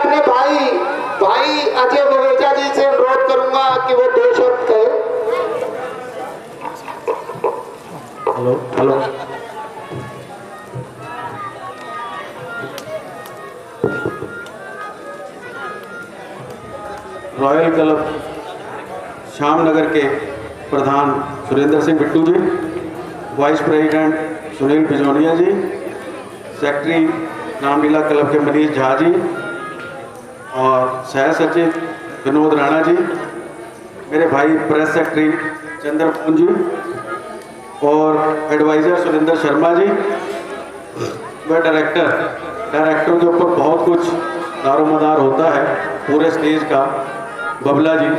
अपने भाई भाई अजय बवेजा जी से अनुरोध करूंगा कि वो 2 शब्द कहे। Hello hello, royal club Shyamnagar के प्रधान सुरेंद्र सिंह बिट्टू जी, वाइस प्रेसिडेंट सुनील बिजोनिया जी, सेक्रेटरी रामलीला क्लब के मनीष झा जी और सह सचिव विनोद राणा जी, मेरे भाई प्रेस सेक्रेटरी चंद्रपून जी और एडवाइज़र सुरेंद्र शर्मा जी, वह डायरेक्टर के ऊपर बहुत कुछ दारोमदार होता है पूरे स्टेज का, बबला जी,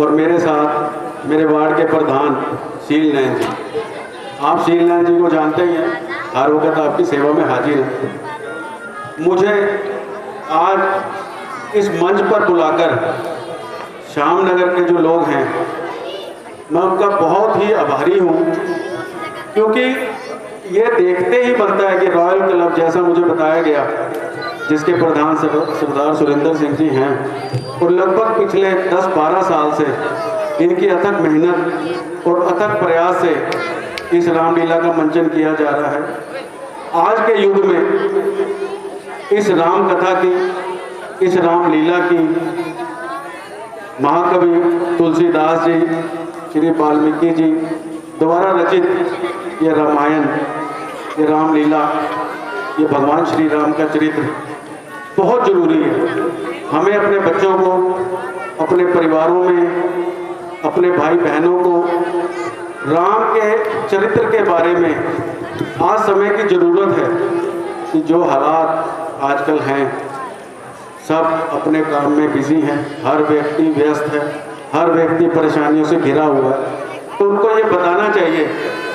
और मेरे साथ मेरे वार्ड के प्रधान शील नैन जी। आप शील नैन जी को जानते ही हैं, हर वक्त आपकी सेवा में हाजिर है। मुझे आज इस मंच पर बुलाकर श्यामनगर के जो लोग हैं, मैं उनका बहुत ही आभारी हूँ, क्योंकि ये देखते ही बनता है कि रॉयल क्लब जैसा मुझे बताया गया, जिसके प्रधान सरदार सुरेंद्र सिंह जी हैं, और लगभग पिछले 10-12 साल से इनकी अथक मेहनत और अथक प्रयास से इस रामलीला का मंचन किया जा रहा है। आज के युग में इस राम कथा की, इस रामलीला की महाकवि तुलसीदास जी, श्री वाल्मीकि जी द्वारा रचित ये रामायण, ये रामलीला, ये भगवान श्री राम का चरित्र बहुत जरूरी है। हमें अपने बच्चों को, अपने परिवारों में, अपने भाई बहनों को राम के चरित्र के बारे में आज समय की ज़रूरत है कि जो हालात आजकल हैं, सब अपने काम में बिजी हैं, हर व्यक्ति व्यस्त है, हर व्यक्ति परेशानियों से घिरा हुआ है, तो उनको ये बताना चाहिए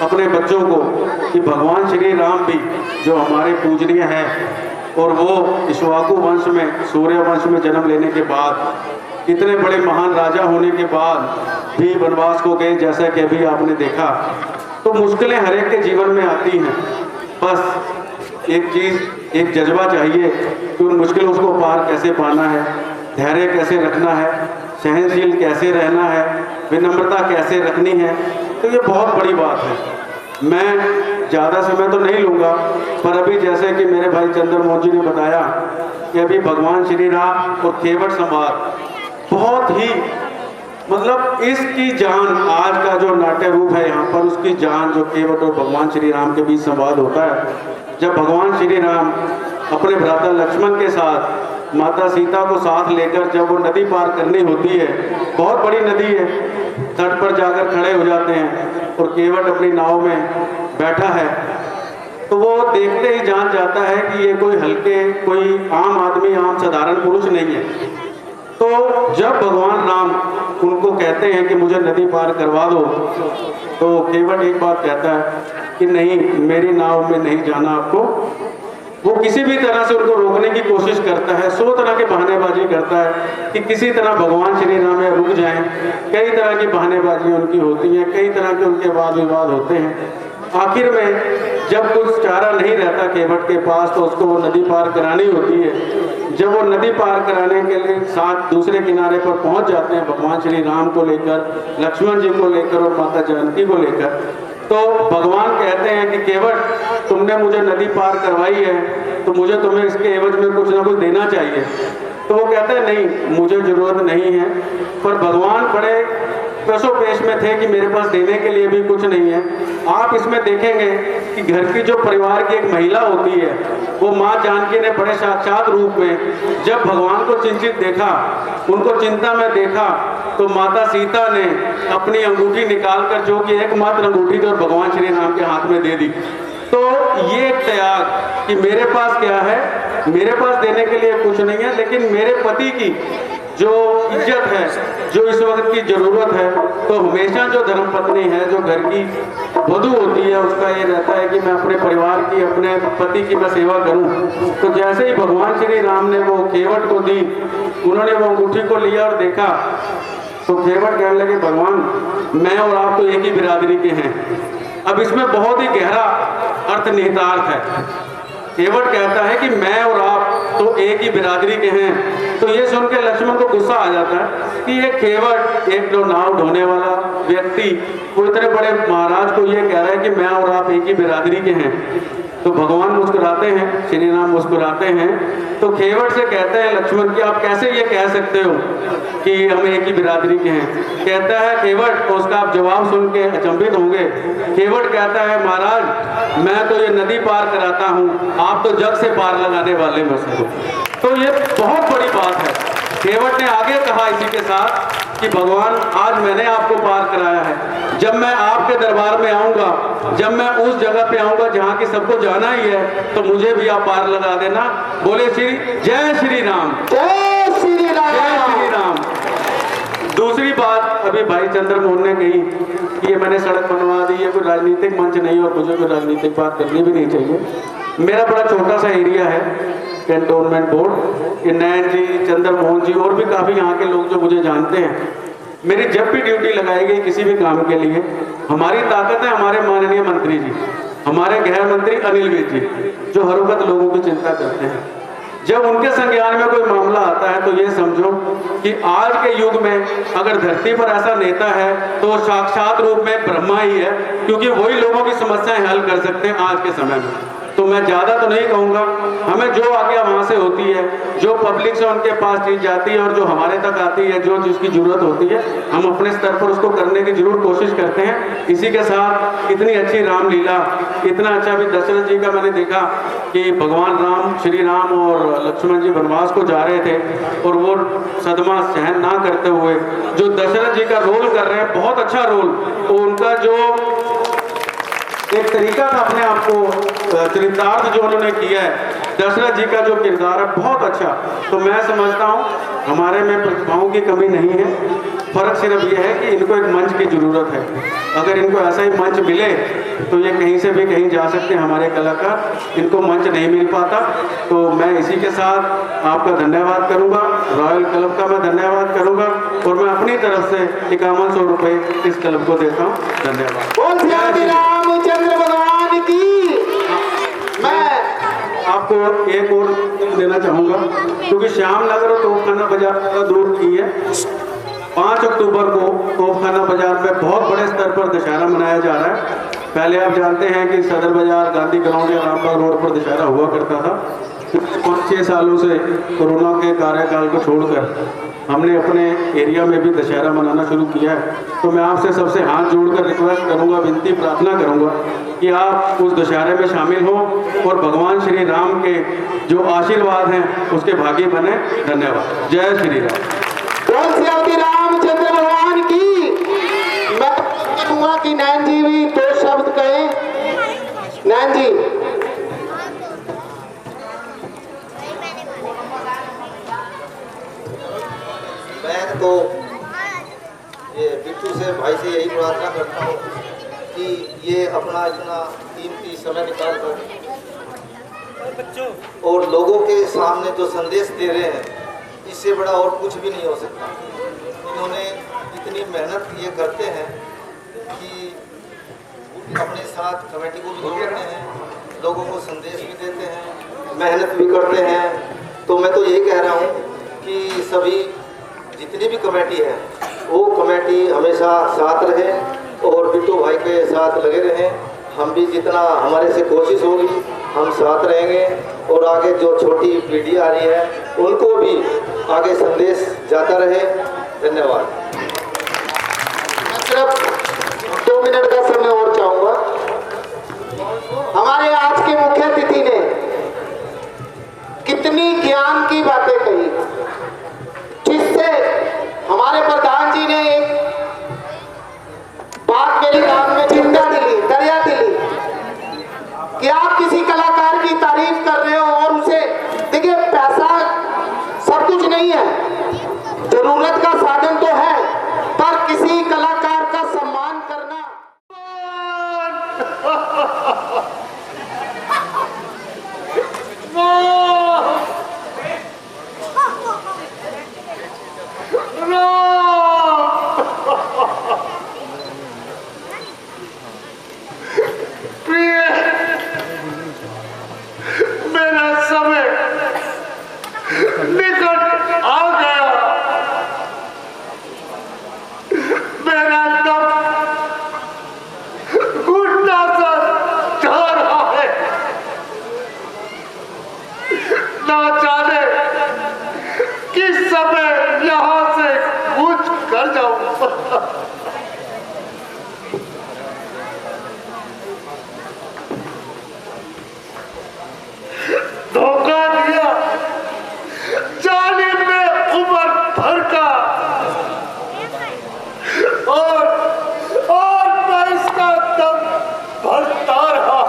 अपने बच्चों को कि भगवान श्री राम भी जो हमारे पूजनीय हैं, और वो इक्ष्वाकु वंश में, सूर्य वंश में जन्म लेने के बाद, इतने बड़े महान राजा होने के बाद भी वनवास को गए, जैसा कि अभी आपने देखा। तो मुश्किलें हर एक के जीवन में आती हैं, बस एक चीज़, एक जज्बा चाहिए कि उन मुश्किलों को पार कैसे पाना है, धैर्य कैसे रखना है, सहनशील कैसे रहना है, विनम्रता कैसे रखनी है। तो ये बहुत बड़ी बात है। मैं ज़्यादा समय तो नहीं लूँगा, पर अभी जैसे कि मेरे भाई चंद्रमोहन जी ने बताया कि अभी भगवान श्री राम और केवट संवाद बहुत ही, मतलब इसकी जान, आज का जो नाट्य रूप है यहाँ पर, उसकी जान जो केवट और भगवान श्री राम के बीच संवाद होता है। जब भगवान श्री राम अपने भ्राता लक्ष्मण के साथ माता सीता को साथ लेकर जब वो नदी पार करनी होती है, बहुत बड़ी नदी है, तट पर जाकर खड़े हो जाते हैं और केवट अपनी नाव में बैठा है, तो वो देखते ही जान जाता है कि ये कोई हल्के, कोई आम आदमी, आम साधारण पुरुष नहीं है। तो जब भगवान राम उनको कहते हैं कि मुझे नदी पार करवा दो, तो केवट एक बात कहता है कि नहीं, मेरी नाव में नहीं जाना आपको। वो किसी भी तरह से उनको रोकने की कोशिश करता है, 100 तरह की बहानेबाजी करता है कि किसी तरह भगवान श्री राम में रुक जाएं। कई तरह की बहानेबाजी उनकी होती हैं, कई तरह के उनके वाद विवाद होते हैं। आखिर में जब कुछ चारा नहीं रहता केवट के पास, तो उसको वो नदी पार करानी होती है। जब वो नदी पार कराने के लिए साथ दूसरे किनारे पर पहुंच जाते हैं, भगवान श्री राम को लेकर, लक्ष्मण जी को लेकर और माता जानकी को लेकर, तो भगवान कहते हैं कि केवट, तुमने मुझे नदी पार करवाई है, तो मुझे तुम्हें इसके एवज में कुछ ना कुछ देना चाहिए। तो वो कहते हैं नहीं, मुझे ज़रूरत नहीं है। पर भगवान बड़े पेशो पेश में थे कि मेरे पास देने के लिए भी कुछ नहीं है। आप इसमें देखेंगे कि घर की जो परिवार की एक महिला होती है, वो माँ जानकी ने बड़े साक्षात रूप में जब भगवान को चिंतित देखा, उनको चिंता में देखा, तो माता सीता ने अपनी अंगूठी निकालकर, जो कि एकमात्र अंगूठी थी, और भगवान श्री राम के हाथ में दे दी। तो ये त्याग कि मेरे पास क्या है, मेरे पास देने के लिए कुछ नहीं है, लेकिन मेरे पति की जो इज्जत है, जो इस वक्त की जरूरत है, तो हमेशा जो धर्मपत्नी है, जो घर की वधू होती है, उसका ये रहता है कि मैं अपने परिवार की, अपने पति की मैं सेवा करूं। तो जैसे ही भगवान श्री राम ने वो केवट को दी, उन्होंने वो अंगूठी को लिया और देखा, तो केवट कहने लगे, भगवान मैं और आप तो एक ही बिरादरी के हैं। अब इसमें बहुत ही गहरा अर्थ निहितार्थ है। केवट कहता है कि मैं और आप तो एक ही बिरादरी के हैं। तो ये सुन के लक्ष्मण को गुस्सा आ जाता है कि ये केवट, एक जो नाव ढोने वाला व्यक्ति, वो इतने बड़े महाराज को ये कह रहा है कि मैं और आप एक ही बिरादरी के हैं। तो भगवान मुस्कुराते हैं, श्री राम मुस्कुराते हैं। तो खेवट से कहते हैं लक्ष्मण कि आप कैसे ये कह सकते हो कि हम एक ही बिरादरी के हैं। कहता है खेवट, तो उसका आप जवाब सुन के अचंभित होंगे। खेवट कहता है महाराज, मैं तो ये नदी पार कराता हूँ, आप तो जग से पार लगाने वाले में से हो। तो ये बहुत बड़ी बात है। खेवट ने आगे कहा इसी के साथ कि भगवान, आज मैंने आपको पार कराया है, जब मैं आपके दरबार में आऊंगा, जब मैं उस जगह पे आऊंगा जहाँ की सबको जाना ही है, तो मुझे भी आप पार लगा देना। बोले श्री जय श्री राम, जय श्री राम, जय श्री राम। दूसरी बात अभी भाई चंद्रमोहन ने कही कि ये मैंने सड़क बनवा दी, ये कोई राजनीतिक मंच नहीं और मुझे कोई राजनीतिक बात करनी भी नहीं चाहिए। मेरा बड़ा छोटा सा एरिया है कैंटोनमेंट बोर्ड, कि नैन जी, चंद्रमोहन जी और भी काफ़ी यहाँ के लोग जो मुझे जानते हैं। मेरी जब भी ड्यूटी लगाई गई किसी भी काम के लिए, हमारी ताकत है हमारे माननीय मंत्री जी, हमारे गृह मंत्री अनिल विज जी, जो हर वक्त लोगों की चिंता करते हैं। जब उनके संज्ञान में कोई मामला आता है तो ये समझो कि आज के युग में अगर धरती पर ऐसा नेता है तो साक्षात रूप में ब्रह्मा ही है, क्योंकि वही लोगों की समस्याएं हल कर सकते हैं आज के समय में। तो मैं ज़्यादा तो नहीं कहूँगा, हमें जो आज्ञा वहाँ से होती है, जो पब्लिक से उनके पास चीज़ जाती है और जो हमारे तक आती है, जो जिसकी ज़रूरत होती है, हम अपने स्तर पर उसको करने की जरूर कोशिश करते हैं। इसी के साथ इतनी अच्छी रामलीला, इतना अच्छा भी दशरथ जी का मैंने देखा कि भगवान राम, श्री राम और लक्ष्मण जी वनवास को जा रहे थे और वो सदमा सहन ना करते हुए जो दशरथ जी का रोल कर रहे हैं, बहुत अच्छा रोल, तो उनका जो एक तरीका था अपने आप को चरितार्थ जो उन्होंने किया है, दशरथ जी का जो किरदार है बहुत अच्छा। तो मैं समझता हूँ हमारे में प्रतिभाओं की कमी नहीं है, फर्क सिर्फ ये है कि इनको एक मंच की जरूरत है। अगर इनको ऐसा ही मंच मिले तो ये कहीं से भी कहीं जा सकते हैं हमारे कलाकार, इनको मंच नहीं मिल पाता। तो मैं इसी के साथ आपका धन्यवाद करूंगा, रॉयल क्लब का मैं धन्यवाद करूंगा और मैं अपनी तरफ से 5100 रुपये इस क्लब को देता हूँ। धन्यवाद। बोल श्री रामचंद्र भगवान की। मैं आपको एक और देना चाहूँगा, क्योंकि श्याम नगर और तोपखाना बाजार का दूर नहीं है। 5 अक्टूबर को तोपखाना बाजार में बहुत बड़े स्तर पर दशहरा मनाया जा रहा है। पहले आप जानते हैं कि सदर बाजार, गांधी ग्राउंड या रामबाग रोड पर दशहरा हुआ करता था। 5-6 सालों से कोरोना के कार्यकाल को छोड़कर हमने अपने एरिया में भी दशहरा मनाना शुरू किया है। तो मैं आपसे सबसे हाथ जोड़कर रिक्वेस्ट करूंगा, विनती प्रार्थना करूंगा कि आप उस दशहरे में शामिल हों और भगवान श्री राम के जो आशीर्वाद हैं उसके भागी बने। धन्यवाद। जय श्री राम। बोल श्री रामचंद्र भगवान की। मैं कहूँगा कि नैन जी भी 2 शब्द कहें। नैन जी। मैं तो ये बिट्टू से, भाई से यही प्रार्थना करता हूँ कि ये अपना इतना कीमती समय निकाल कर और लोगों के सामने जो संदेश दे रहे हैं, इससे बड़ा और कुछ भी नहीं हो सकता। इन्होंने इतनी मेहनत ये करते हैं कि अपने साथ कमेटी को भी जोड़ते हैं, लोगों को संदेश भी देते हैं, मेहनत भी करते हैं। तो मैं तो यही कह रहा हूँ कि सभी जितनी भी कमेटी है वो कमेटी हमेशा साथ रहे और बिट्टू भाई के साथ लगे रहें। हम भी जितना हमारे से कोशिश होगी हम साथ रहेंगे और आगे जो छोटी पीढ़ी आ रही है उनको भी आगे संदेश जाता रहे। धन्यवाद। मैं सिर्फ 2 मिनट का समय और चाहूंगा। हमारे आज के मुख्य अतिथि ने कितनी ज्ञान की बातें कही, जिससे हमारे प्रधान जी ने एक बात मेरी कान में चिंता दिली, दरिया दिली कि आप किसी कलाकार की तारीफ कर रहे हो और उसे, देखिए पैसा सब कुछ नहीं है, जरूरत का साधन तो है, पर किसी कलाकार का सम्मान करना। निकट आ गया। मेरा दम घुटना सा जा रहा है। ना जाने किस समय यहां से कूच कर जाऊं। धोखा दिया जालिम ने उम्र भर का, और मैं इसका दम भरता रहा।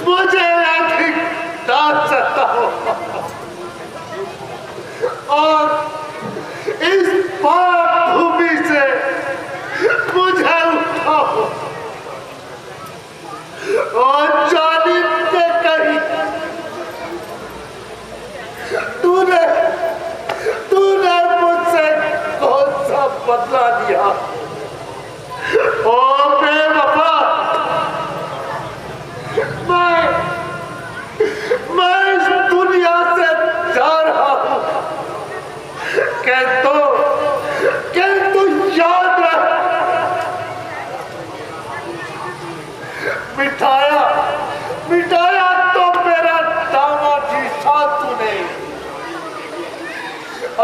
मुझे अधिक डांट सकता हो और इस पाप भूमि से मुझे उठाओ और जालिम से कही तूने मुझसे कौन सा बदला लिया। ओ बेवफा, मैं इस दुनिया से जा रहा हूं। किंतु याद रख, मिटाया तो मेरा दामाद ही था तूने।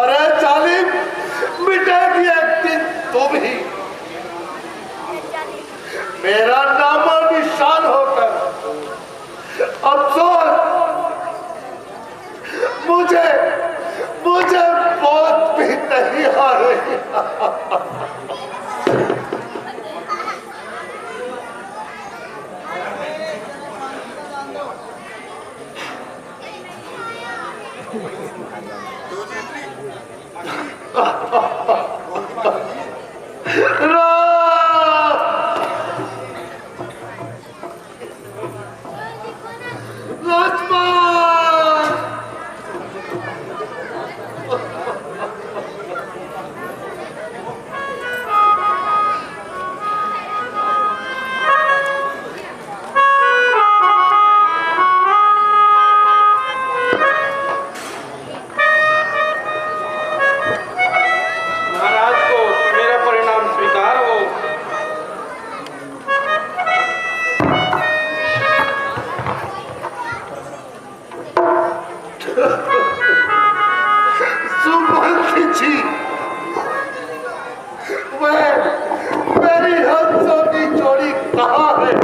अरे जालिम, मिटेगी एक दिन तुम ही। मेरा नामा निशान होकर अफसोस, मुझे मौत भी नहीं आ रही। मेरी हंसों की जोड़ी कहाँ है?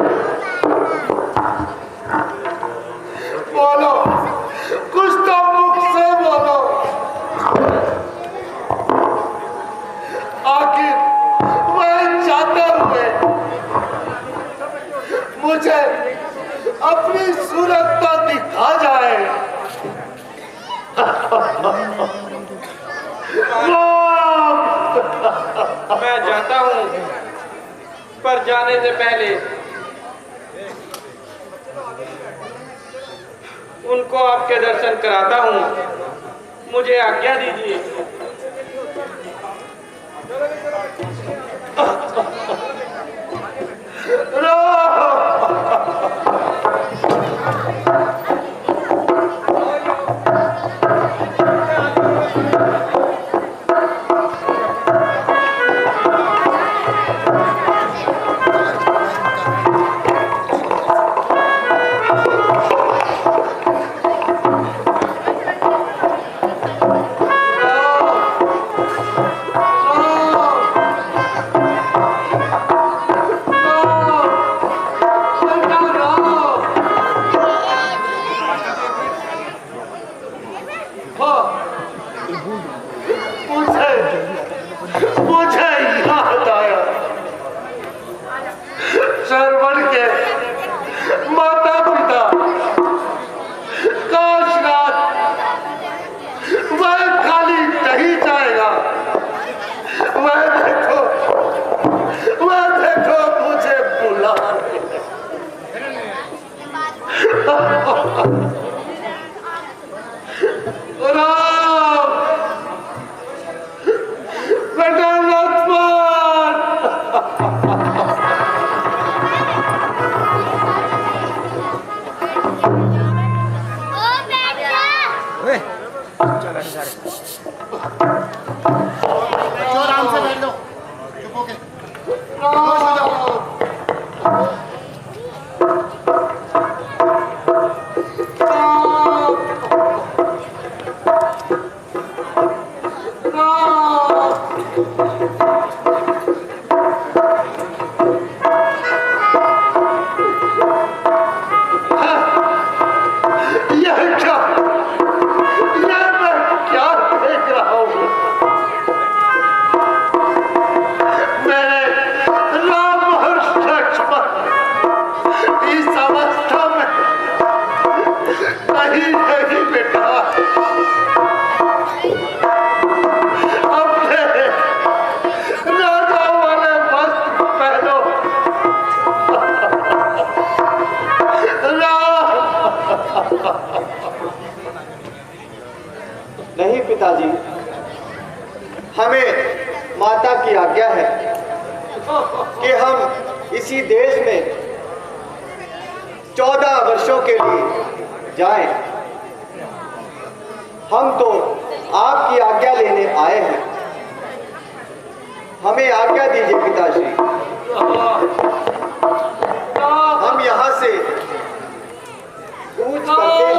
बोलो, कुछ तो मुख से बोलो। आखिर मैं जाते हुए मुझे अपनी सूरत तो दिखा जाए। मैं जाता हूँ, पर जाने से पहले उनको आपके दर्शन कराता हूँ। मुझे आज्ञा दीजिए। श्रवण के माता पिता काशनाथ वह खाली नहीं जाएगा। वह देखो मुझे बुला राम बेटा लक्ष्मण आराम से बैठ लो, चुप होके। खामोश हो जाओ। नहीं पिताजी, हमें माता की आज्ञा है कि हम इसी देश में 14 वर्षों के लिए जाएं। हम तो आपकी आज्ञा लेने आए हैं, हमें आज्ञा दीजिए पिताजी। हम यहाँ से कूच करते हैं।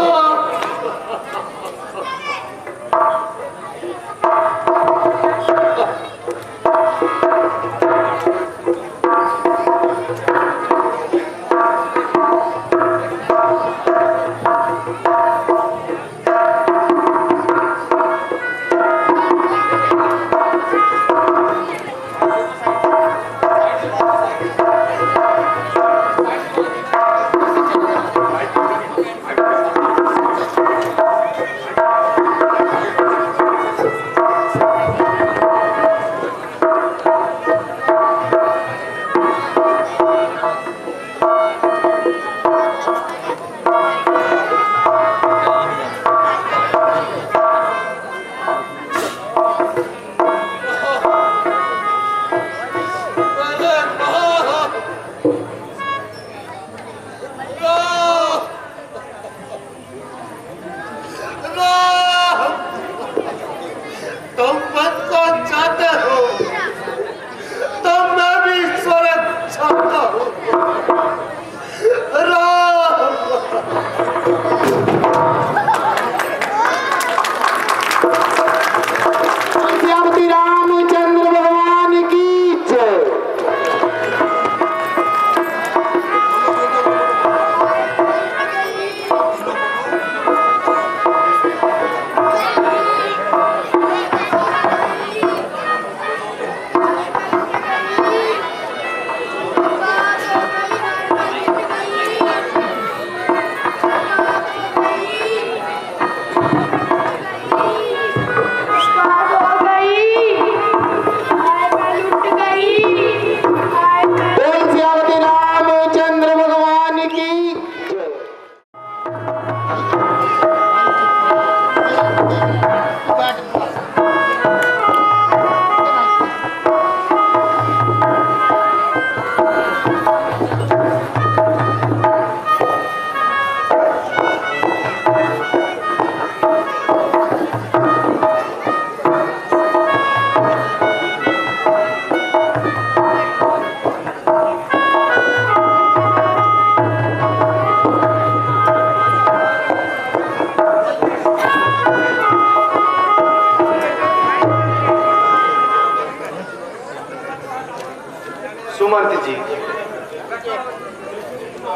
सुमंत जी,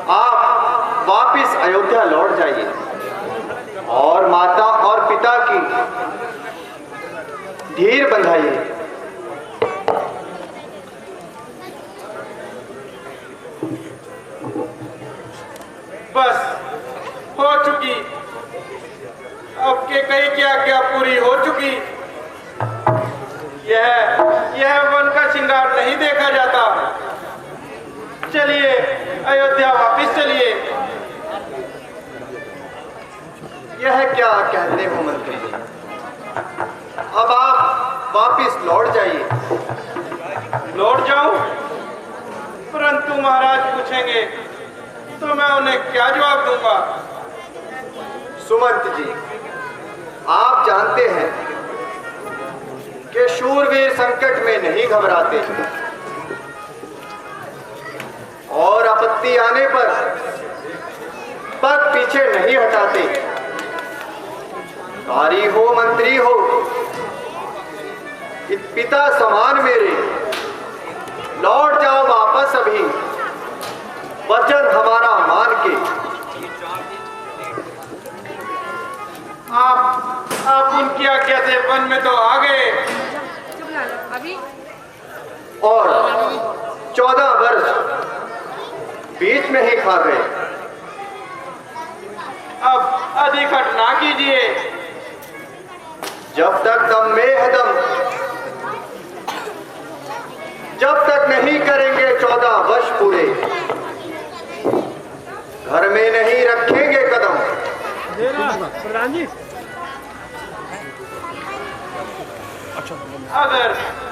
आप वापिस अयोध्या लौट जाइए और माता और पिता की धीर बंधाइए। बस हो चुकी, अब के कई क्या पूरी हो चुकी। यह वन का श्रृंगार नहीं देखा जाता। चलिए अयोध्या वापिस चलिए। यह क्या कहते हो मंत्री जी? अब आप वापिस लौट जाइए। लौट जाऊं? परंतु महाराज पूछेंगे तो मैं उन्हें क्या जवाब दूंगा? सुमंत जी, आप जानते हैं कि शूरवीर संकट में नहीं घबराते और आपत्ति आने पर पग पीछे नहीं हटाते। कारी हो मंत्री हो, पिता समान मेरे, लौट जाओ वापस अभी, वचन हमारा मान के। आप उनकी आज्ञा से वन में तो आ गए अभी और 14 वर्ष बीच में ही खा गए। अब अधिक हट ना कीजिए। जब तक दम में है दम, जब तक नहीं करेंगे 14 वर्ष पूरे, घर में नहीं रखेंगे कदम। प्रधान जी,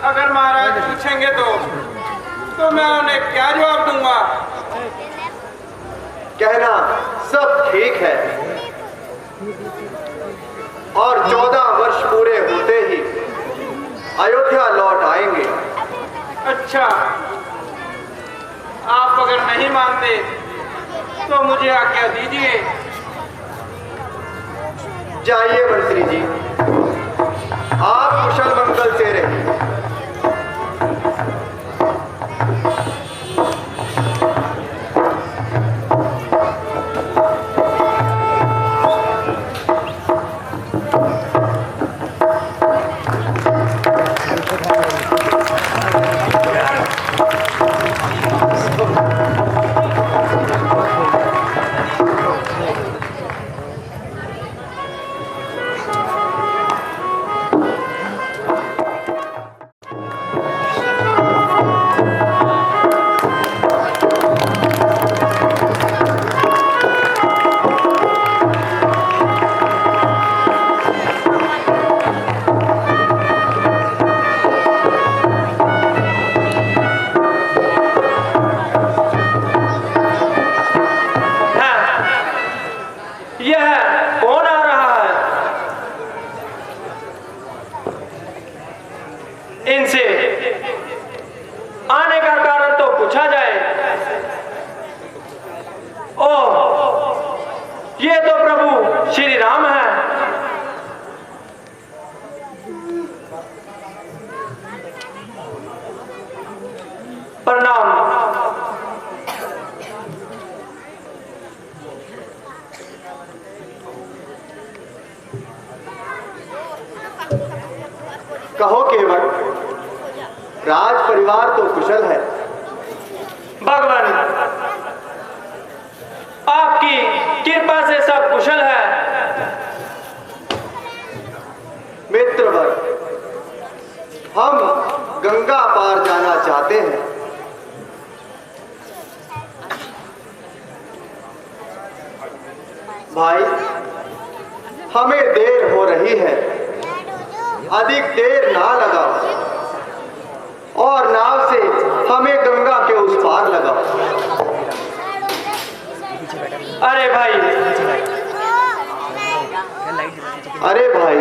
अगर महाराज पूछेंगे तो मैं उन्हें क्या जवाब दूंगा? कहना सब ठीक है और 14 वर्ष पूरे होते ही अयोध्या लौट आएंगे। अच्छा, आप अगर नहीं मानते तो मुझे आज्ञा दीजिए। जाइए मंत्री जी, आप कुशल मंगल से रहिए। इनसे आने का कारण तो पूछा जाए। ओह, ये तो प्रभु श्री राम है। प्रणाम। कहो केवट, राज परिवार तो कुशल है। भगवान, आपकी कृपा से सब कुशल है। मित्रवर, हम गंगा पार जाना चाहते हैं। भाई, हमें देर हो रही है, अधिक देर ना लगाओ और नाव से हमें गंगा के उस पार लगाओ। अरे भाई, अरे भाई,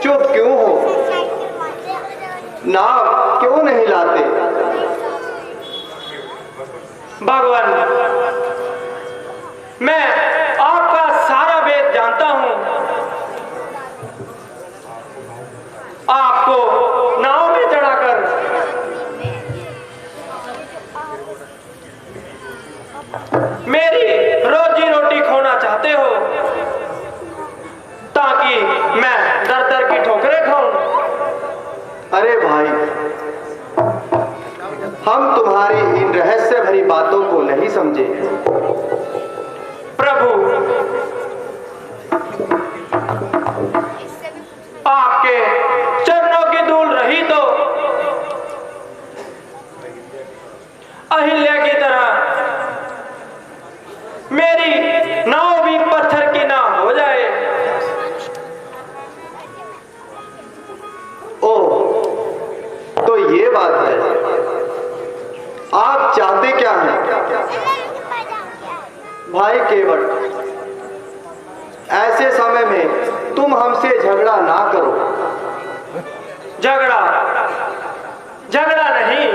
चुप क्यों हो? नाव क्यों नहीं लाते? भगवान, मैं आपका सारा वेद जानता हूं। आपको नाव में चढ़ाकर मेरी रोजी रोटी खोना चाहते हो ताकि मैं दर दर की ठोकरें खाऊं। अरे भाई, हम तुम्हारी इन रहस्य भरी बातों समझे। प्रभु, आपके चरणों की धूल रही तो अहिल्या की तरह मेरी नाव भी पत्थर की ना हो जाए। ओ, तो ये बात है। आप चाहते क्या हैं? भाई केवट, ऐसे समय में तुम हमसे झगड़ा ना करो। झगड़ा झगड़ा नहीं,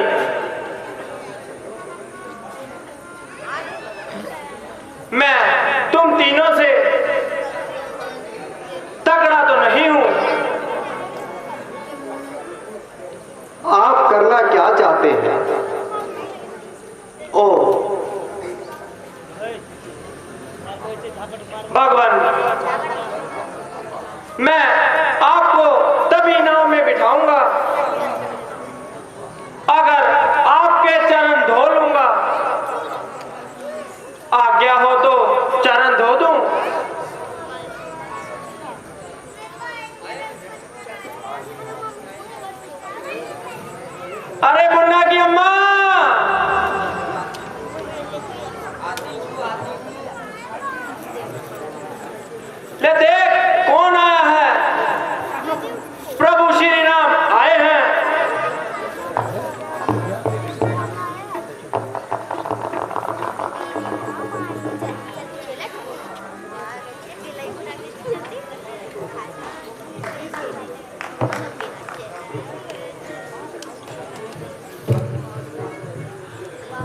मैं तुम तीनों से तगड़ा तो नहीं हूं। आप करना क्या चाहते हैं? ओ, भगवान, मैं आपको तभी नाव में बिठाऊंगा अगर आपके चरण धो लूंगा। आज्ञा हो तो चरण धो दूं। अरे मुन्ना की अम्मा, ले देख कौन आया है। प्रभु श्री राम आए हैं।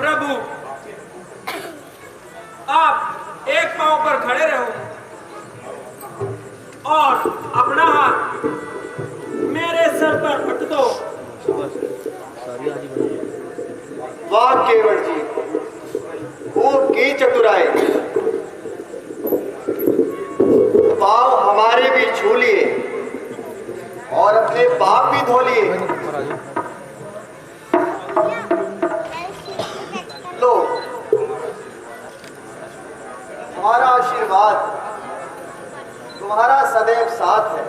प्रभु, आप एक पांव पर खड़े रहो और अपना हाथ मेरे सर पर रख दो। वाह केवट जी, खूब की चतुराई। पाँव हमारे भी छू लिए और अपने पाप भी धो लिए। लो, तुम्हारा आशीर्वाद तुम्हारा सदैव साथ है।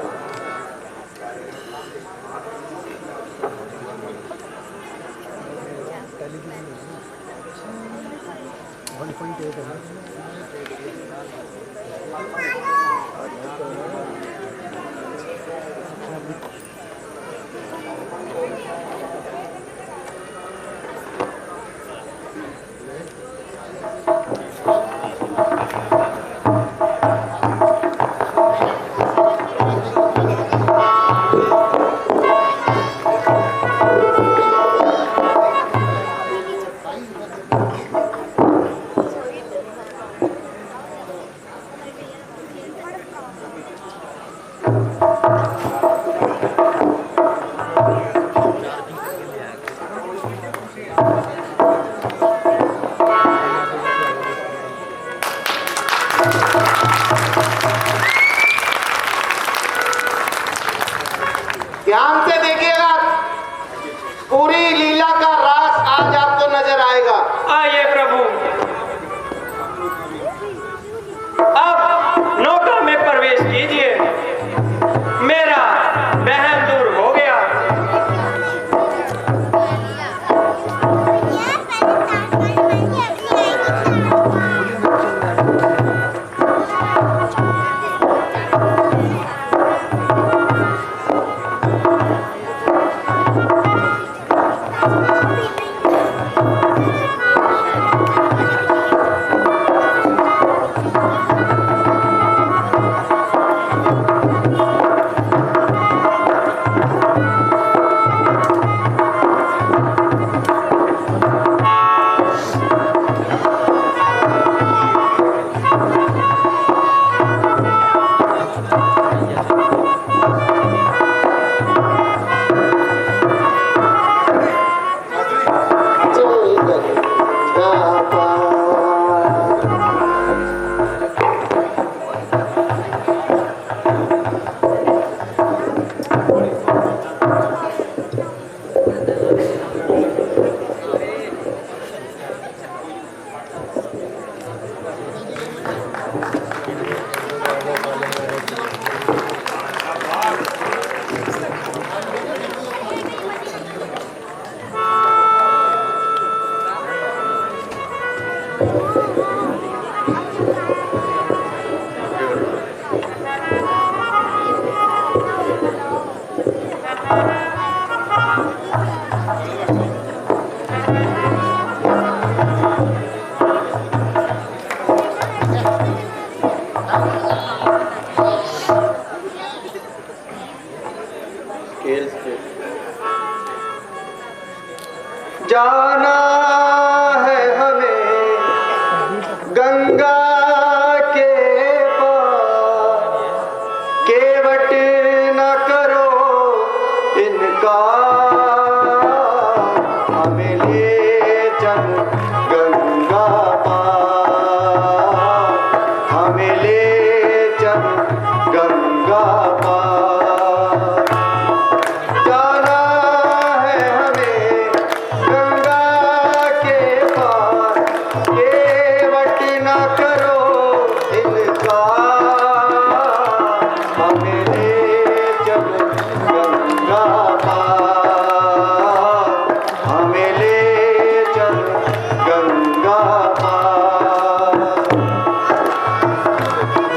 गंगा पार।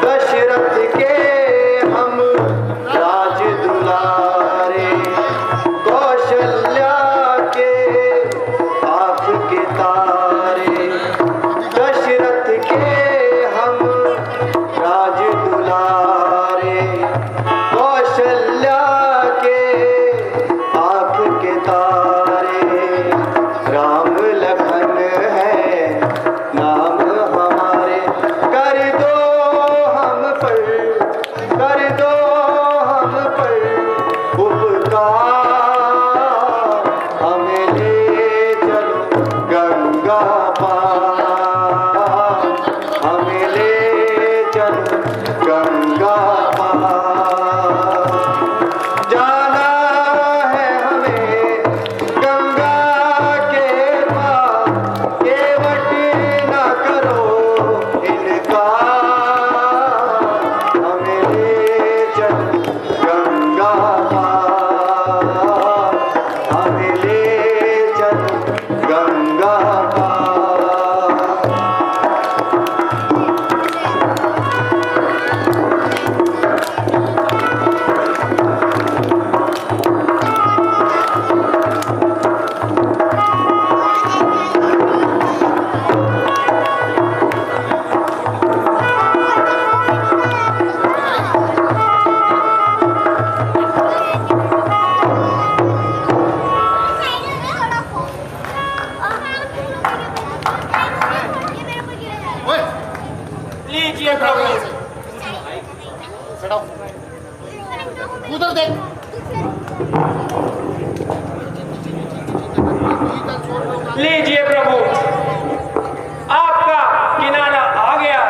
दशरथ के हम राज दुलारे, कौशल्या के आँख के तारे। दशरथ के हम राज दुलारे, कौशल्या के आँख के तारे। राम लखन है नाम हमारे, कर दो हम पर, कर दो हम पर उपकार। हमें ले चलो गंगा पार, हमें ले चलो गंगा पार। जाना है हमें गंगा के पार, केवट न करो इनकार। हमें ले चलो गंगा पार, हमें ले चलो गंगा पार। लीजिए प्रभु। उधर देख। लीजिए प्रभु, आपका किनारा आ गया।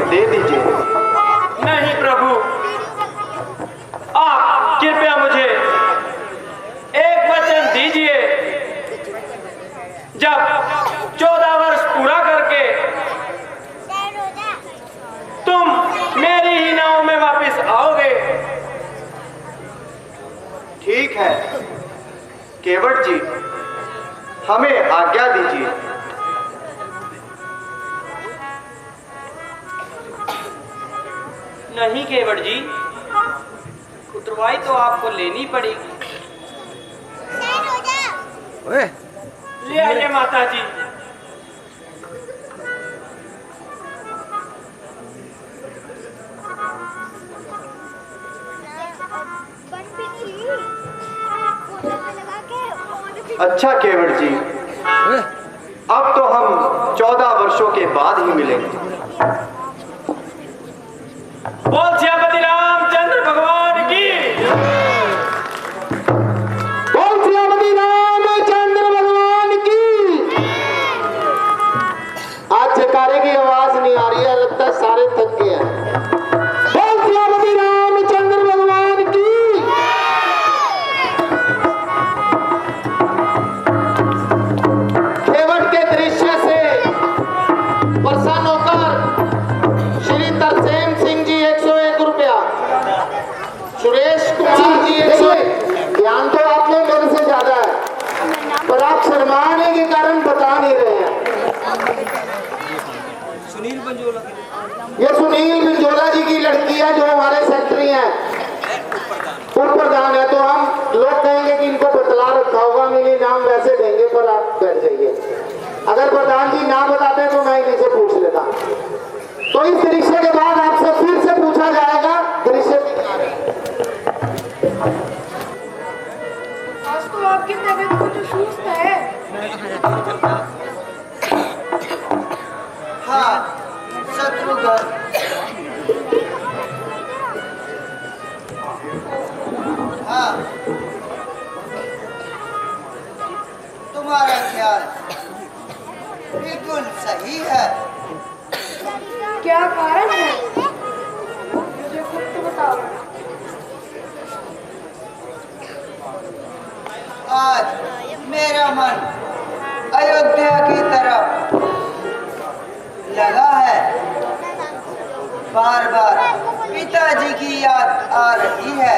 दे दीजिए। नहीं प्रभु, आप कृपया मुझे एक वचन दीजिए। जब 14 वर्ष पूरा करके तुम मेरी ही नाव में वापस आओगे। ठीक है केवट जी, हमें आज्ञा दीजिए। नहीं केवट जी, उतरवाई तो आपको लेनी पड़ेगी। ले आइए माता जी। अच्छा केवट जी, अब तो हम 14 वर्षों के बाद ही मिलेंगे। बोल श्यामती रामचंद्र भगवान की। बोल श्यामती रामचंद्र भगवान की। आज जयकारे की आवाज नहीं आ रही है, लगता है सारे थक गए हैं। बोल श्यामती रामचंद्र भगवान की। केवट के दृश्य से प्रसन्न होकर श्री तरसेम सिंह जी 101 रुपया, सुरेश कुमार जी 101। ज्ञान तो आप में मेरे से ज्यादा है, पर आप शर्माने के कारण बता नहीं रहे हैं। ये सुनील बिंजोला जी की लड़की है, जो हमारे सेक्रेटरी हैं, उप प्रधान है। तो हम लोग कहेंगे कि इनको बतला रखा होगा, मिली नाम वैसे देंगे, पर आप बैठ जाइए। अगर प्रधान जी ना बताते हैं तो मैं इन्हीं से पूछ लेता। तो इस दृश्य के बाद आपसे फिर से पूछा जाएगा दृश्य दिखा रहे हैं। आज तो आपकी तबीयत कुछ सुस्त है। हाँ शत्रुघ्न, हाँ तुम्हारा ख्याल बिल्कुल सही है। क्या कारण है, मुझे खुद तो बताओ। आज मेरा मन अयोध्या की तरफ लगा है। बार बार पिताजी की याद आ रही है।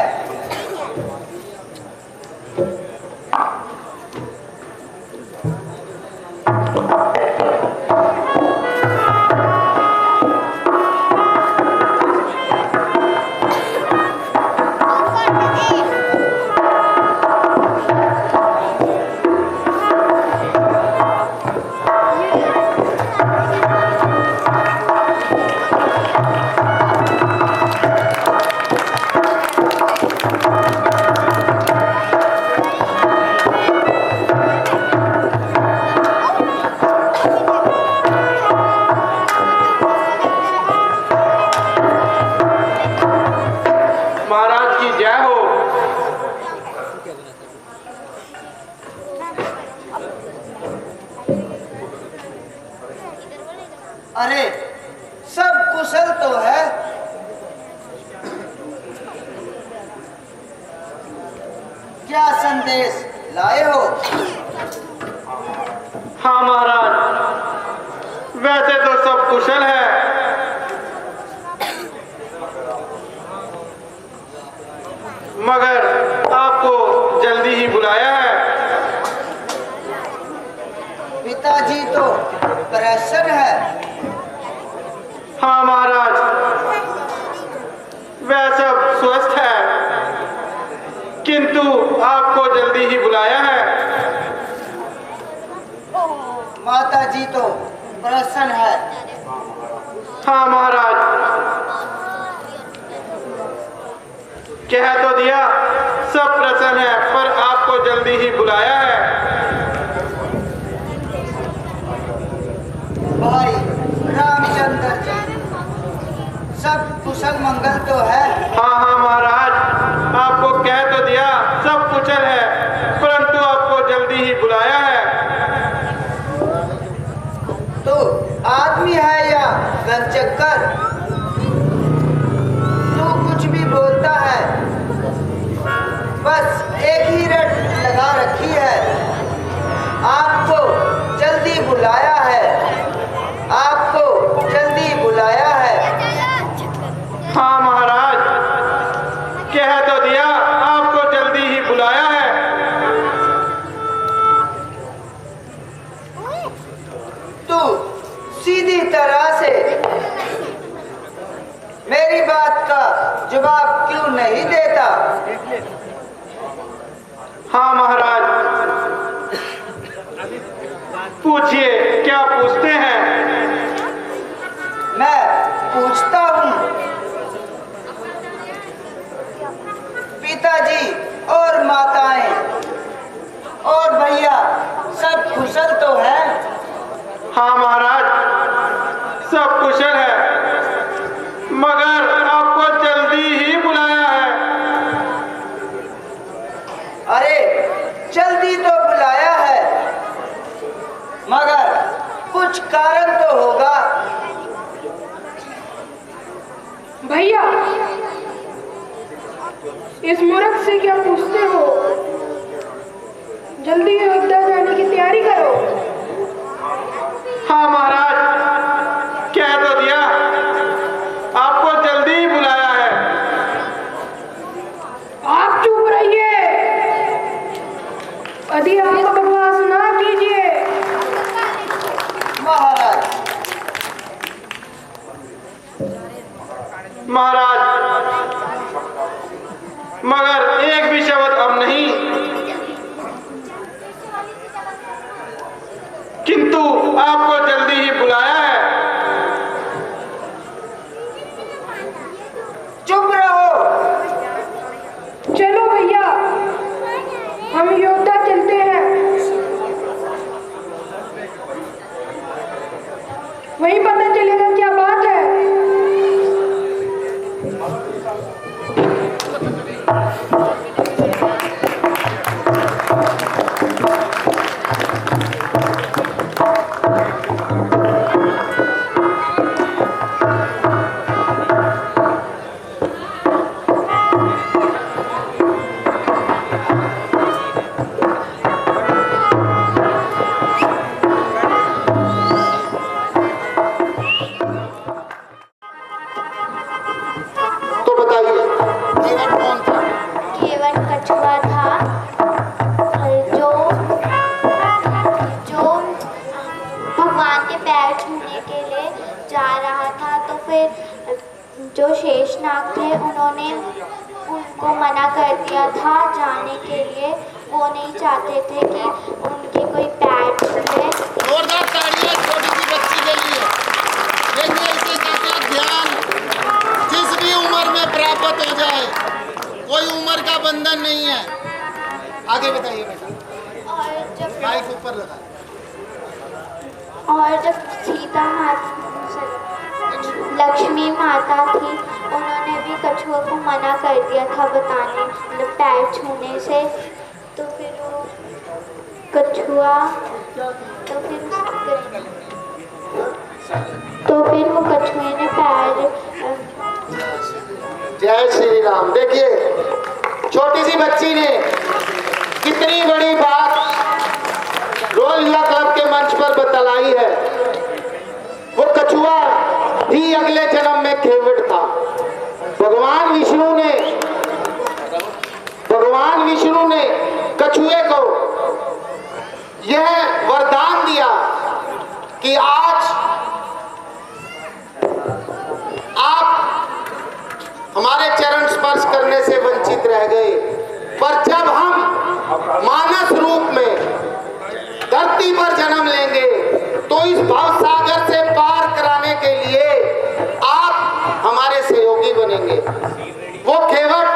अरे सब कुशल तो है। क्या संदेश लाए हो? हाँ महाराज, वैसे तो सब कुशल है, मगर आपको जल्दी ही बुलाया है। पिताजी तो प्रसन्न है। हाँ महाराज, वह सब स्वस्थ है, किंतु आपको जल्दी ही बुलाया है। माता जी तो प्रसन्न है। हाँ महाराज, कह तो दिया सब प्रसन्न है, पर आपको जल्दी ही बुलाया है। भाई रामचंद्र जी, सब कुशल मंगल तो है। हाँ हाँ महाराज, आपको कह तो दिया सब कुशल है, परंतु आपको जल्दी ही बुलाया है। तो आदमी है या गंचक्कर? तू कुछ भी बोलता है, बस एक ही रट लगा रखी है। आपको जल्दी बुलाया है, आपको जल्दी बुलाया है। हाँ महाराज, कह तो दिया आपको जल्दी ही बुलाया है। तू सीधी तरह से मेरी बात का जवाब क्यों नहीं देता? हाँ महाराज, पूछिए, क्या पूछते हैं? मैं पूछता हूँ, पिताजी और माताएं और भैया सब कुशल तो है? हाँ महाराज, सब कुशल है, मगर आपको जल्दी ही बुलाया है। अरे जल्दी तो बुलाया है, मगर कुछ कारण तो होगा। भैया, इस मूर्ख से क्या पूछते हो? जल्दी अयोध्या जाने की तैयारी करो। हाँ महाराज, कह तो दिया आपको जल्दी ही बुलाया है। आप चुप रहिए, अधिक आपको बकवास ना कीजिए। महाराज, महाराज, मगर एक भी शब्द अब नहीं, किंतु आपको जल्दी ही बुलाया है। चुप रहो। चलो भैया, हम अयोध्या चलते हैं, वहीं पता चलेगा क्या बात है। तो बताइए, केवट कौन था? केवट कछुआ था जो जो भगवान के पैर छूने के लिए जा रहा था। तो फिर जो शेषनाग थे उन्होंने उनको मना कर दिया था जाने के लिए। वो नहीं चाहते थे कि उनके कोई पैर छूए। जोरदार तालियां छोटी सी बच्ची के लिए। देखिए, इसी का ध्यान जिस भी उम्र में प्राप्त हो जाए, कोई उम्र का बंधन नहीं है। आगे बताइए बेटा। और जब माइक ऊपर लगा। और जब सीता माता लक्ष्मी माता थी, उन्होंने भी कछुआ को मना कर दिया था बताने, मतलब पैर छूने से। तो फिर वो कछुआ तो फिर बच्ची ने कितनी बड़ी बात रोल लीला क्लब के मंच पर बतलाई है। वो कछुआ भी अगले जन्म में केवट था। भगवान विष्णु ने कछुए को यह वरदान दिया कि आज आप हमारे चरण स्पर्श करने से वंचित रह गए, पर जब हम मानस रूप में धरती पर जन्म लेंगे तो इस भव सागर से पार कराने के लिए आप हमारे सहयोगी बनेंगे। वो केवट,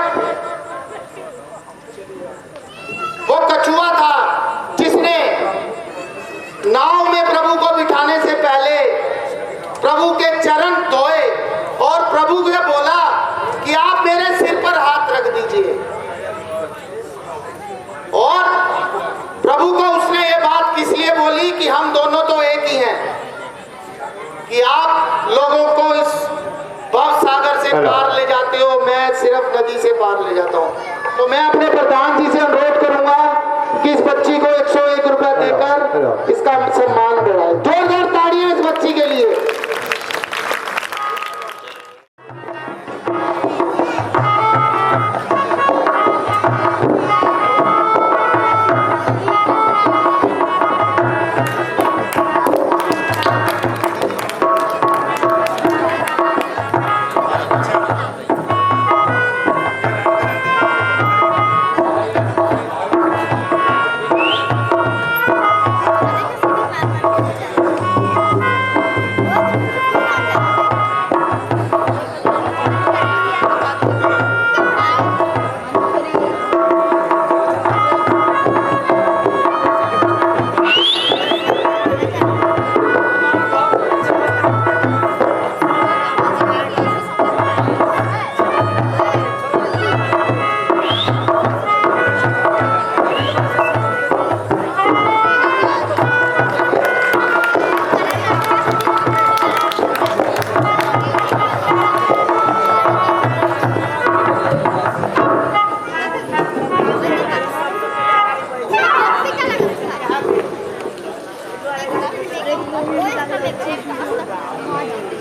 वो कछुआ था जिसने नाव में प्रभु को बिठाने से पहले प्रभु के चरण धोए और प्रभु से बोला कि आप मेरे सिर पर हाथ रख दीजिए। और प्रभु को उसने ये बात किस लिए बोली कि हम दोनों तो एक ही हैं, कि आप लोगों को इस भव सागर से पार ले जाते हो, मैं सिर्फ नदी से पार ले जाता हूँ। तो मैं अपने प्रधान जी से अनुरोध करूंगा कि इस बच्ची को 101 रुपया देकर इसका सम्मान बढ़ाए। जोरदार ताड़ियां इस बच्ची के लिए।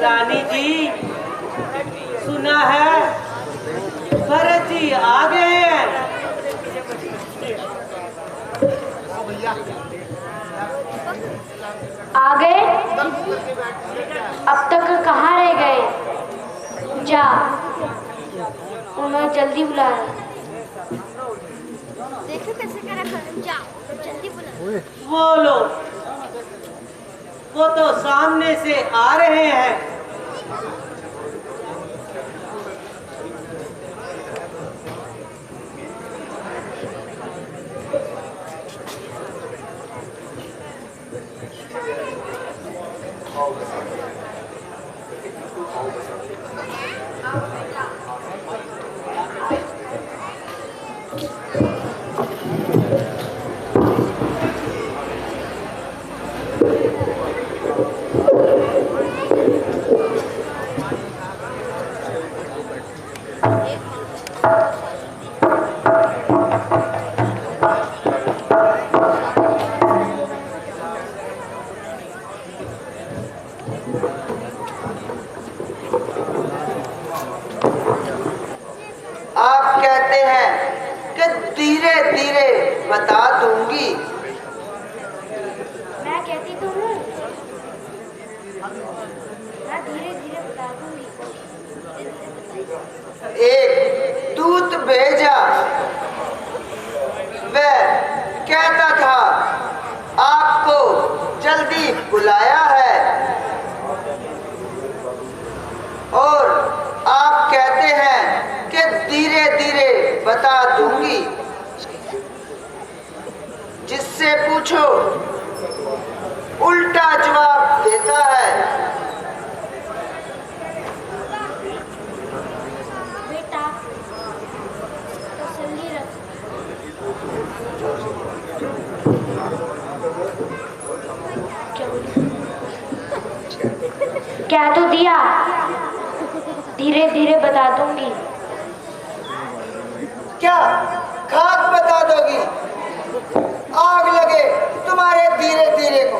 रानी जी, सुना है भरत जी आ गए हैं। आ गए? अब तक कहाँ रह गए? जा, उन्हें जल्दी बुला। देखो कैसे करा खत्म, जा जल्दी बुला। वो लो, वो तो सामने से आ रहे हैं। आप कहते हैं कि धीरे धीरे बता दूंगी। मैं कहती तो हूँ, मैं धीरे धीरे बता दूंगी। एक दूत भेजा, वह कहता था आपको जल्दी बुलाया है, और आप कहते हैं कि धीरे धीरे बता दूंगी। जिससे पूछो उल्टा जवाब देता है। बेटा तसल्ली रख। क्या तो दिया, धीरे धीरे बता दूंगी। क्या खाक दोगी? आग लगे तुम्हारे धीरे धीरे को।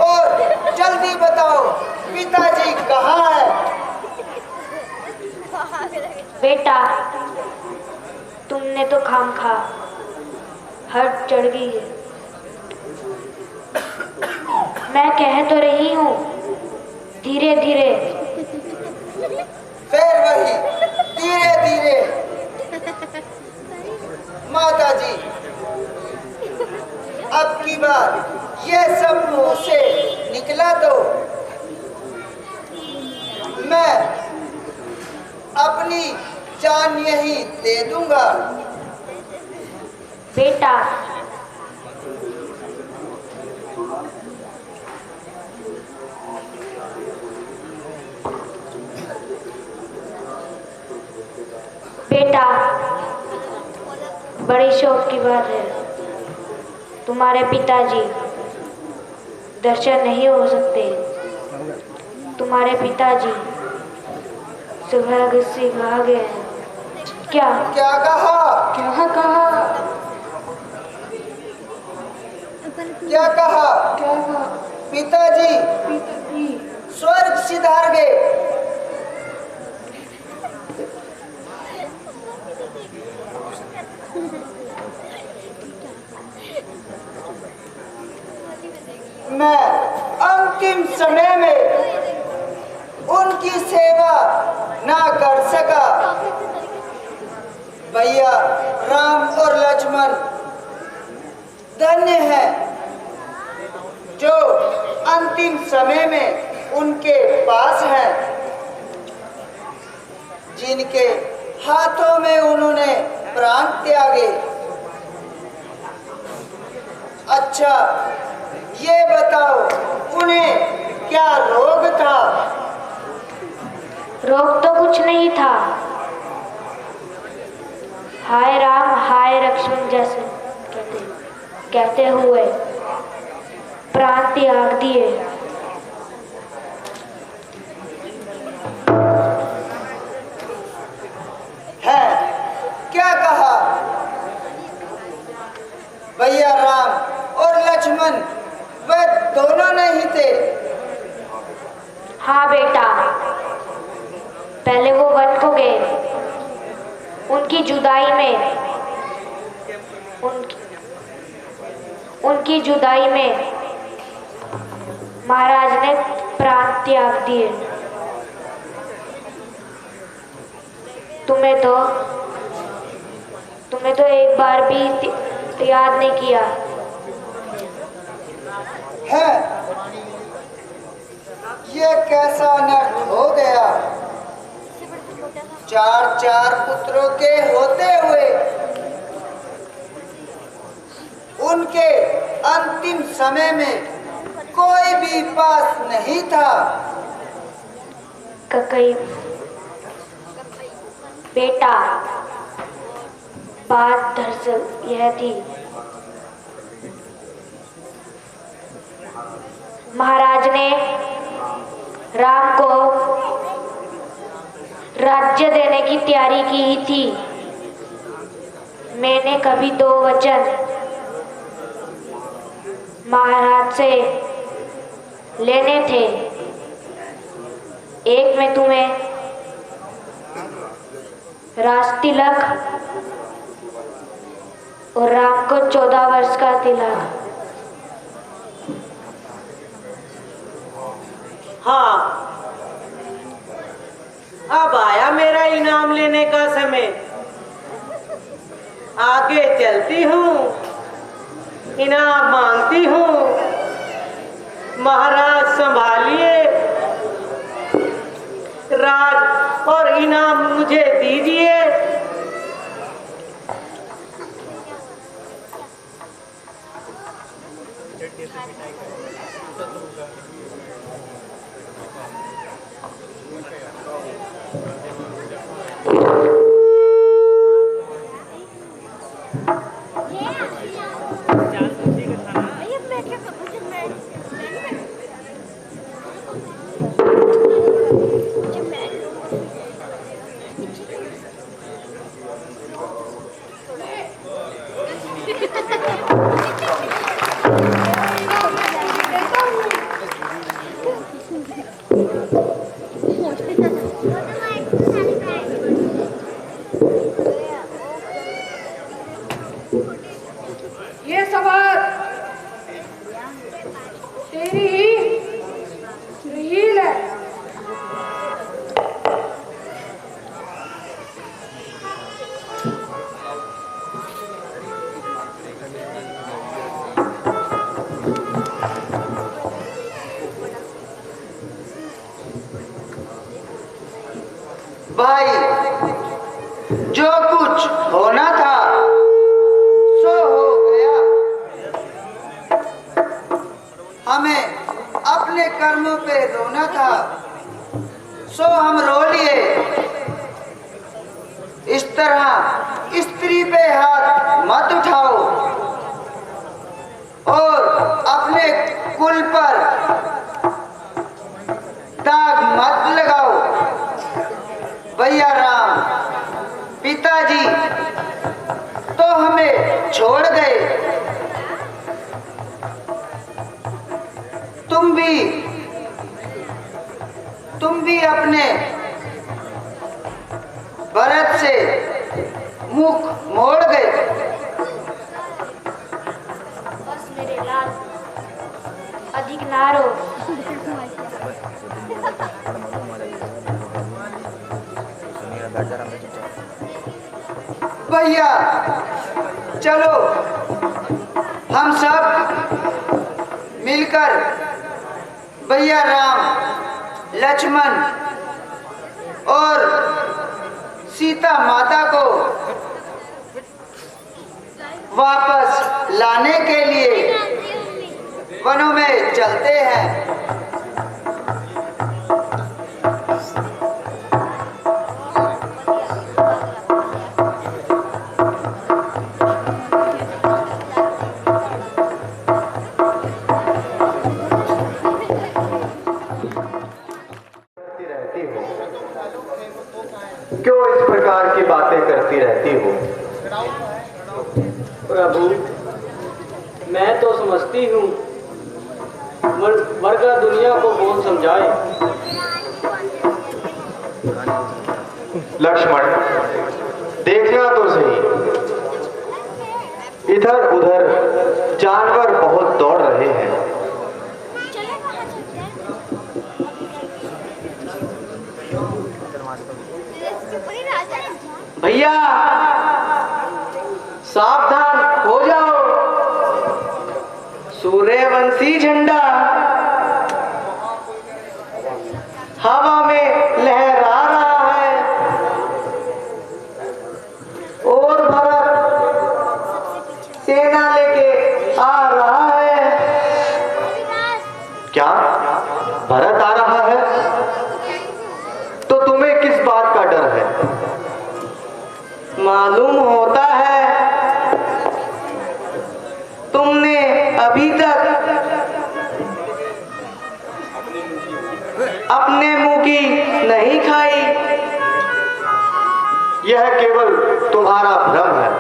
और जल्दी बताओ पिताजी कहाँ है? बेटा, तुमने तो खामखा हद चढ़ गई है। मैं कह तो रही हूँ धीरे धीरे। फिर वही धीरे धीरे। माता जी, अब की बार ये सब मुंह से निकला तो मैं अपनी जान यही दे दूंगा। बेटा, बेटा, बड़ी शौक की बात है, तुम्हारे पिताजी दर्शन नहीं हो सकते। तुम्हारे पिताजी सुबह से भाग गए हैं। क्या क्या कहा? क्या कहा? क्या कहा? क्या कहा? पिताजी पिताजी स्वर्ग सिधार गए। मैं अंतिम समय में उनकी सेवा ना कर सका। भैया राम और लक्ष्मण धन्य है जो अंतिम समय में उनके पास है, जिनके हाथों में उन्होंने प्राण त्यागे। अच्छा, ये बताओ उन्हें क्या रोग था? रोग तो कुछ नहीं था। हाय राम हाय लक्ष्मण जैसे कहते हुए प्राण त्याग दिए। है क्या कहा? भैया राम और लक्ष्मण वह दोनों नहीं थे? हाँ बेटा, पहले वो वन को गए। उनकी जुदाई में उनकी जुदाई में महाराज ने प्राण त्याग दिए। तुम्हें तो एक बार भी याद नहीं किया। है ये कैसा अनर्थ हो गया? चार पुत्रों के होते हुए उनके अंतिम समय में कोई भी पास नहीं था। कई बेटा, बात दरअसल यह थी, महाराज ने राम को राज्य देने की तैयारी की ही थी। मैंने कभी 2 वचन महाराज से लेने थे। एक में तुम्हें राज तिलक और राम को 14 वर्ष का तिलक। हाँ, अब आया मेरा इनाम लेने का समय। आगे चलती हूँ, इनाम मांगती हूँ। महाराज संभालिए, राज और इनाम मुझे दीजिए। भाई, जो कुछ होना था सो हो गया। हमें अपने कर्मों पे रोना था सो हम रो लिए। इस तरह स्त्री पे हाथ मत उठाओ और अपने कुल पर दाग मत लगाओ। भैया राम पिताजी तो हमें छोड़ गए, तुम भी अपने भरत से मुख मोड़ गए। बस मेरे लाल, अधिक ना रो। भैया चलो हम सब मिलकर भैया राम, लक्ष्मण और सीता माता को वापस लाने के लिए वनों में चलते हैं। क्यों इस प्रकार की बातें करती रहती हो? प्रभु, मैं तो समझती हूँ वर्ग दुनिया को कौन समझाए। लक्ष्मण, देखना तो सही, इधर उधर जानवर बहुत दौड़ रहे हैं। भैया सावधान हो जाओ, सूर्यवंशी झंडा हवा में लहरा रहा है और भरत सेना लेके आ रहा है। क्या भरत आ रहा है? तो तुम्हें किस बात का डर है? मालूम होता है तुमने अभी तक अपने मुंह की नहीं खाई। यह केवल तुम्हारा भ्रम है।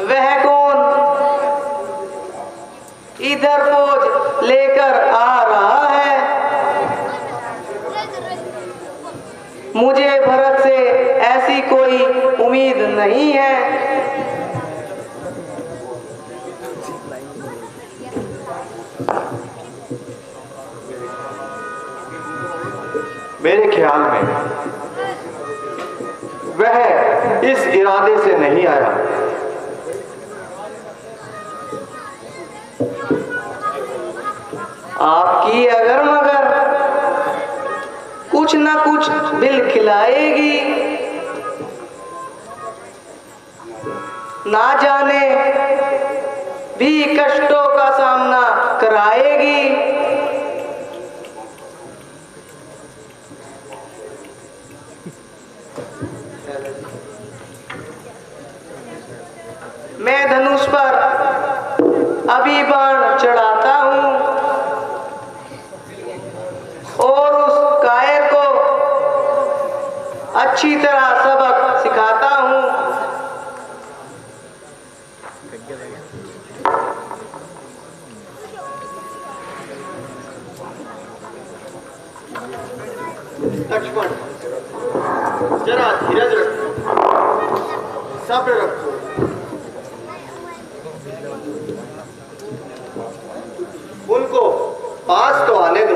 वह कौन इधर फौज लेकर आ रहा है? मुझे भरत से ऐसी कोई उम्मीद नहीं है। मेरे ख्याल में वह इस इरादे से नहीं आया। आपकी अगर मगर कुछ न कुछ दिल खिलाएगी, ना जाने भी कष्टों का सामना कराएगी। मैं धनुष पर अभी बाण चढ़ाता हूं और उस कायर को अच्छी तरह सबक सिखाता हूं। लक्ष्मण, जरा धीरज रखो, सब्र रखो। उनको पास तो आने दो।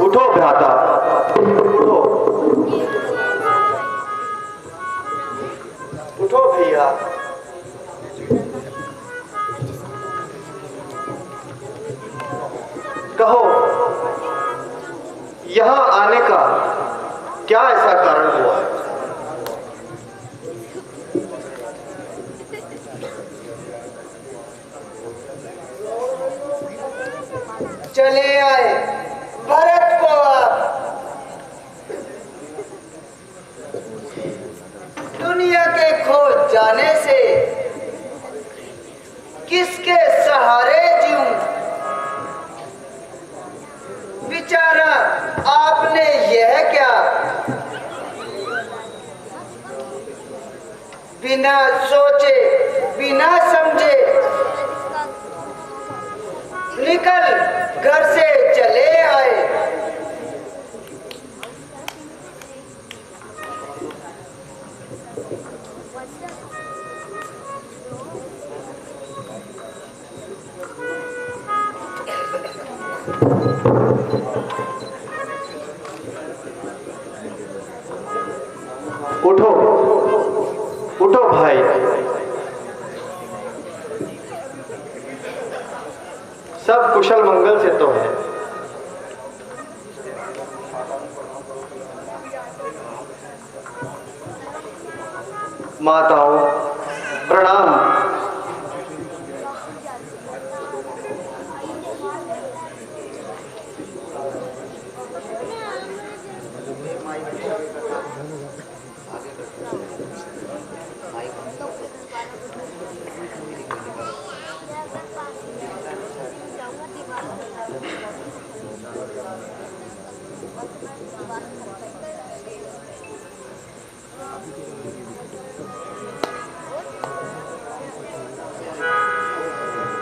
उठो भ्राता, उठो, उठो भैया। कहो, यहां आने का क्या ऐसा कारण हुआ? चले आए भरत को आप दुनिया के खो जाने से किसके सहारे जीऊं? विचारा आपने यह क्या बिना सोचे बिना समझे निकल घर से चले आए। उठो, उठो भाई। सब कुशल मंगल से तो है। माताओं प्रणाम।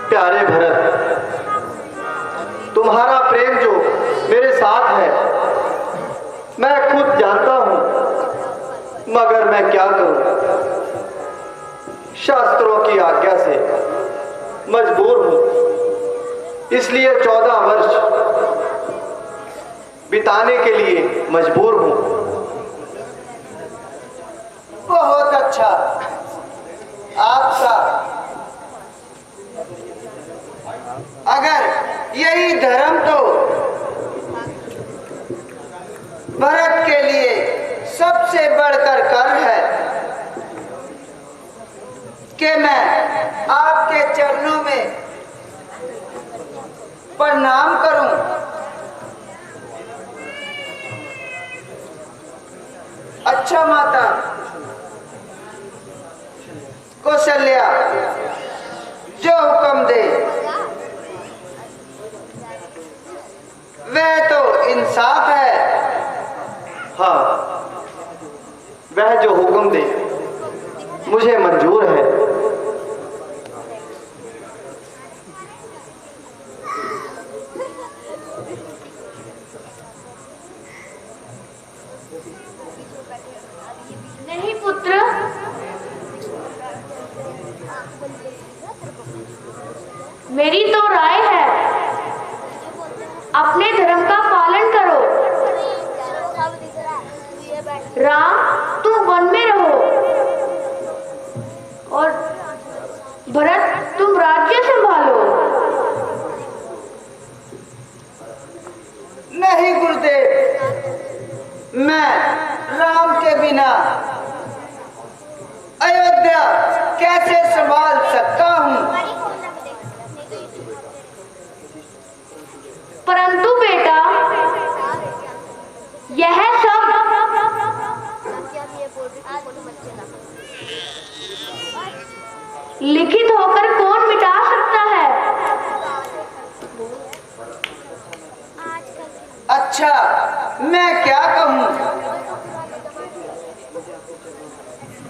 प्यारे भरत, तुम्हारा प्रेम जो मेरे साथ है मैं खुद जानता हूं, मगर मैं क्या करूं? शास्त्रों की आज्ञा से मजबूर हूं, इसलिए 14 वर्ष बिताने के लिए मजबूर हूं। बहुत अच्छा आपका। अगर यही धर्म तो भरत के लिए सबसे बढ़कर कर है कि मैं आपके चरणों में प्रणाम करूं। अच्छा माता कौशल्या जो हुक्म दे वह तो इंसाफ है। हाँ, वह जो हुक्म दे मुझे मंजूर है। नहीं पुत्र, मेरी तो राय है अपने धर्म का पालन करो। राम तुम वन में रहो और भरत तुम राज्य संभालो। नहीं गुरुदेव, मैं राम के बिना अयोध्या कैसे संभाल सकता हूँ? परंतु बेटा यह सब लिखित होकर कौन मिटा सकता है? अच्छा मैं क्या कहूँ?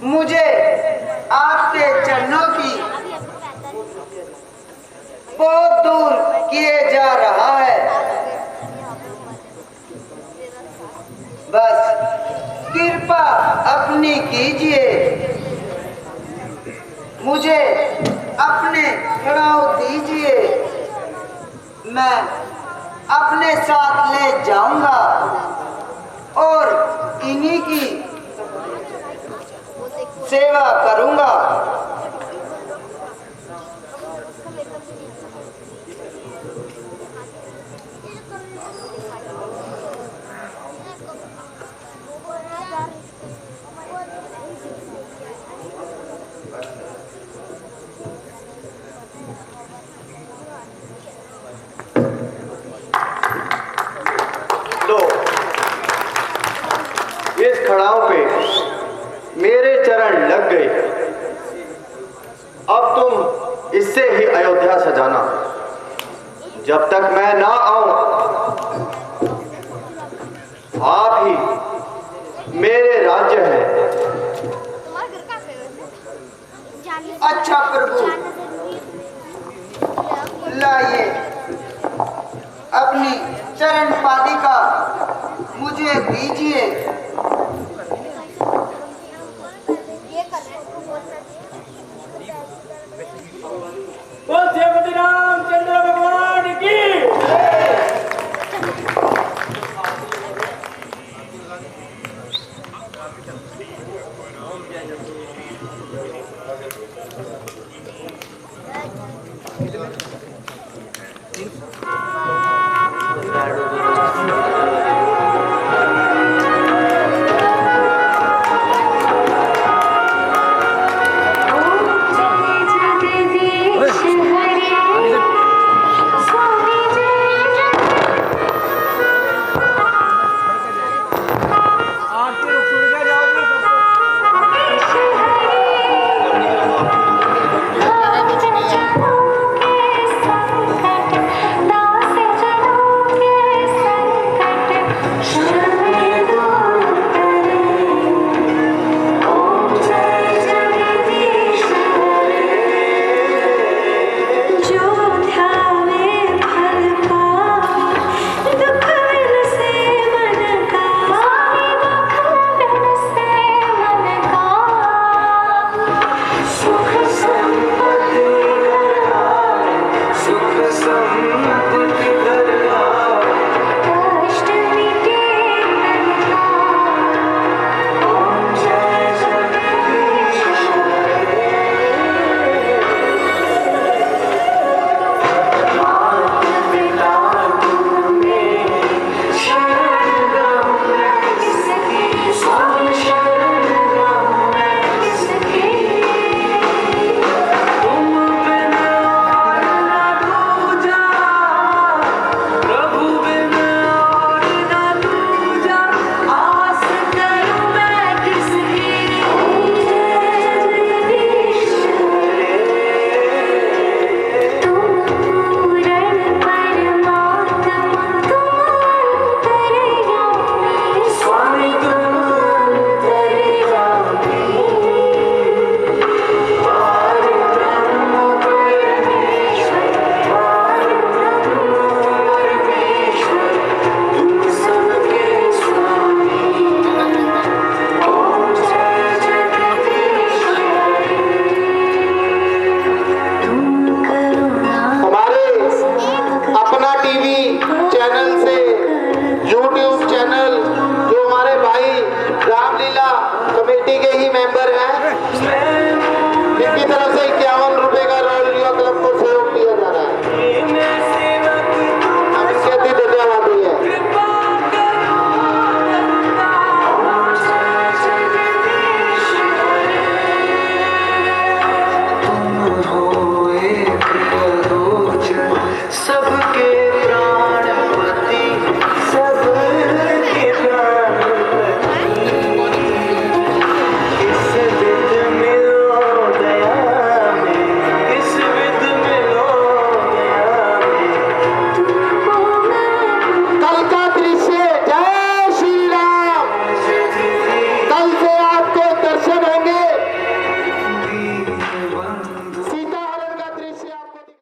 मुझे आपके चरणों की बहुत दूर किए जा रहा है। बस कृपा अपनी कीजिए, मुझे अपने खड़ाऊ दीजिए। मैं अपने साथ ले जाऊंगा और इन्हीं की सेवा करूंगा। इस खड़ाव पे मेरे चरण लग गए। अब तुम इससे ही अयोध्या सजाना। जब तक मैं ना आऊं, आप ही मेरे राज्य हैं। अच्छा प्रभु, लाइए अपनी चरण पादिका मुझे दीजिए।